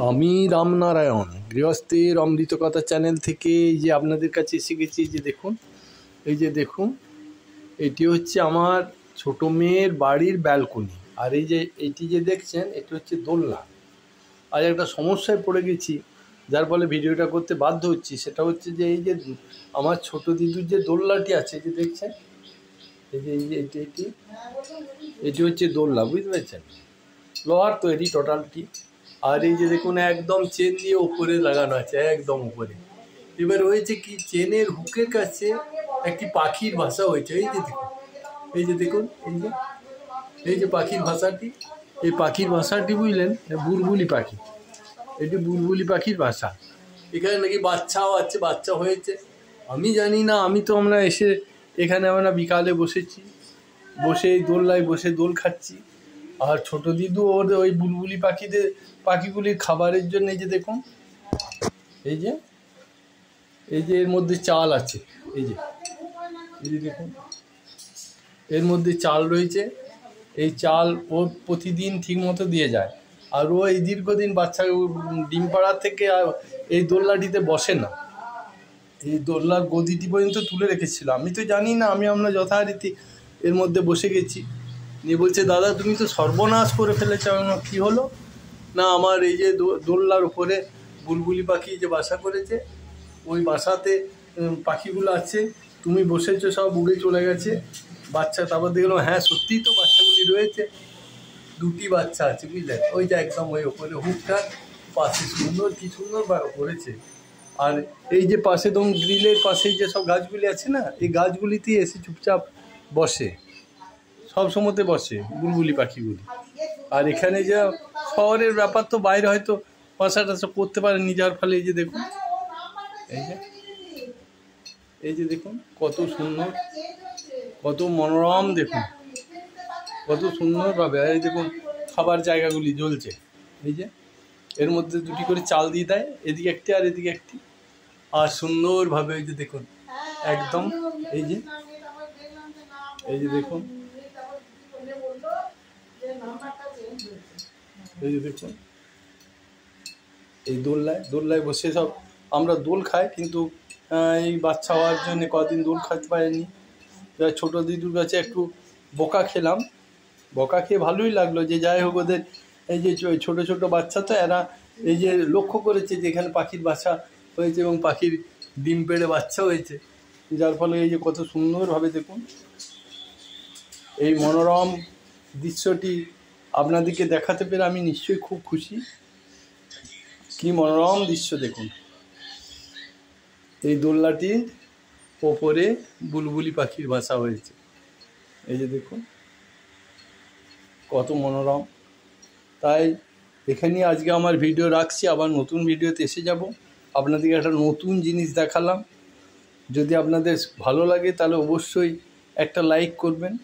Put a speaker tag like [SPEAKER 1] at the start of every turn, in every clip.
[SPEAKER 1] আমি রামনারায়ণ গৃহস্থের অমৃত কথা চ্যানেল থেকে যে আপনাদের কাছে এসে গেছি। যে দেখুন, এই যে দেখুন, এটি হচ্ছে আমার ছোট মেয়ের বাড়ির ব্যালকনি। আর এই যে এটি যে দেখছেন, এটি হচ্ছে দোলনা। আজ একটা সমস্যায় পড়ে গেছি, যার ফলে ভিডিওটা করতে বাধ্য হচ্ছি। সেটা হচ্ছে যে এই যে আমার ছোট দিদুর যে দোলনাটি আছে, যে দেখছেন, এই যে এটি হচ্ছে দোলনা, বুঝতে পেরেছেন? লোহার তৈরি টোটালটি। আর এই যে দেখুন, একদম চেন দিয়ে উপরে লাগানো আছে, একদম উপরে। এবার হয়েছে কি, চেনের হুকের কাছে একটি পাখির ভাষা হয়েছে। এই যে দেখুন, এই যে দেখুন, এই যে পাখির ভাষাটি, এই পাখির ভাষাটি বুঝলেন, বুলবুলি পাখি। এটি বুলবুলি পাখির ভাষা। এখানে নাকি বাচ্চাও আছে, বাচ্চা হয়েছে। আমি জানি না, আমি তো আমরা এসে এখানে আমরা বিকালে বসেছি, বসে এই দোলনায় বসে দোল খাচ্ছি। আর ছোট দিদু ওই বুলবুলি পাখিগুলির খাবারের জন্য এই যে দেখুন, এই যে এর মধ্যে চাল আছে। এই যে দেখুন, এর মধ্যে চাল রয়েছে। এই চাল ও প্রতিদিন ঠিক মতো দিয়ে যায়। আর ও এই দীর্ঘদিন বাচ্চা ডিম পাড়া থেকে এই দোলনাটিতে বসে না। এই দোলনার গদিটি পর্যন্ত তুলে রেখেছিল। আমি তো জানি না, আমরা যথারীতি এর মধ্যে বসে গেছি। নিয়ে বলছে, দাদা তুমি তো সর্বনাশ করে ফেলেছো। কী হলো না, আমার এই যে দোলনার উপরে বুলবুলি পাখি যে বাসা করেছে, ওই বাসাতে পাখিগুলো আছে, তুমি বসেছো, সব উড়ে চলে গেছে বাচ্চা। তারপর দেখলাম, হ্যাঁ সত্যিই তো বাচ্চাগুলি রয়েছে, দুটি বাচ্চা আছে, বুঝলেন? ওই যে একদম ওই ওপরে হুকটার পাশে সুন্দর, কি সুন্দর করেছে। আর এই যে পাশে তখন গ্রিলের পাশে যে সব গাছগুলি আছে না, এই গাছগুলিতেই এসে চুপচাপ বসে, সব সময়তে বসে বুলবুলি পাখিগুলি। আর এখানে যা শহরের ব্যাপার, তো বাইরে হয়তো বাসা টাসা করতে পারেনি, যার ফলে এই যে দেখুন, এই যে দেখুন কত সুন্দর, কত মনোরম, দেখুন কত সুন্দরভাবে। এই দেখুন খাবার জায়গাগুলি জ্বলছে। এই যে এর মধ্যে দুটি করে চাল দিয়ে দেয়, এদিকে একটি আর এদিকে একটি। আর সুন্দরভাবে এই যে দেখুন, একদম এই যে দেখুন, এই যে দেখুন, এই দোলনায় বসে সব আমরা দোল খাই। কিন্তু এই বাচ্চা হওয়ার জন্য কদিন দোল খাইতে পারিনি। ছোটো দিদুর কাছে একটু বকা খেলাম, বকা খেয়ে ভালোই লাগলো। যে যাই হোক, ওদের এই যে ছোট ছোট বাচ্চা, তো এরা এই যে লক্ষ্য করেছে যে এখানে পাখির বাসা হয়েছে এবং পাখির ডিম পেড়ে বাচ্চা হয়েছে, যার ফলে এই যে কত সুন্দরভাবে দেখুন এই মনোরম দৃশ্যটি আপনাদেরকে দেখাতে পেরে আমি নিশ্চয়ই খুব খুশি। কি মনোরম দৃশ্য দেখুন, এই দোলনাটির ওপরে বুলবুলি পাখির বাসা হয়েছে। এই যে দেখুন কত মনোরম। তাই এখানেই আজকে আমার ভিডিও রাখছি। আবার নতুন ভিডিওতে এসে যাব, আপনাদেরকে একটা নতুন জিনিস দেখালাম। যদি আপনাদের ভালো লাগে তাহলে অবশ্যই একটা লাইক করবেন।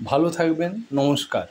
[SPEAKER 1] ভালো থাকবেন, নমস্কার।